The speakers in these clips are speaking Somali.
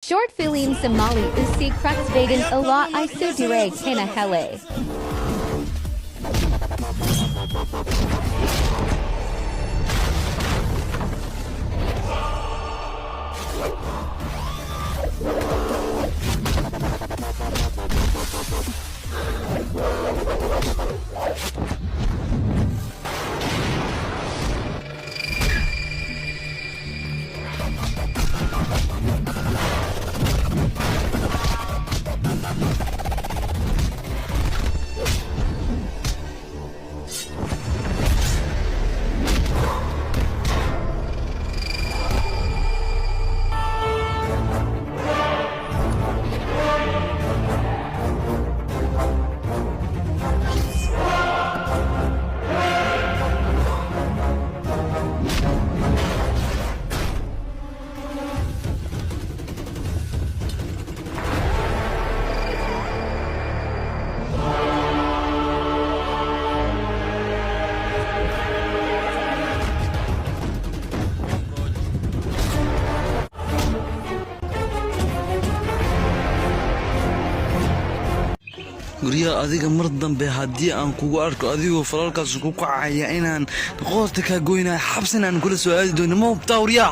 Short Filim Somali Usi Kraxvaden Allah Isudire Kana Hele. guriya adiga mar dambe hadii aan kugu arko adigoo falalkaas ku kacaya inaan qoorta ka goynaa xabsinaan kula soo aadi doono ma tawriya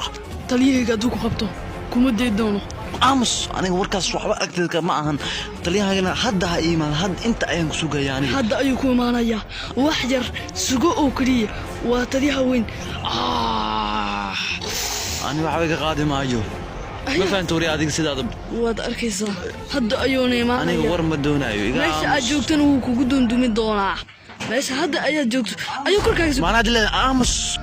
taliyayga aduu ku qabto kuma deedoono aamus aniga warkaas waxba agteedka ma ahan taliyahayna hadda ha iimaan had inta ayaan ku sugayaa aniga hadda ayuu ku imaanaya wax yar sugo oo kaliya waa taliyaha weyn ani waxba ka qaadi maayo ما فهمت وري هذيك سيداد واد أركيسا هذا أيوني ما أنا ور مدونا ماشي أجوكتن وكوجدون دومي دونا ماشي هذا أيا جوكت أيو كل كايس ما أنا أدلي أمس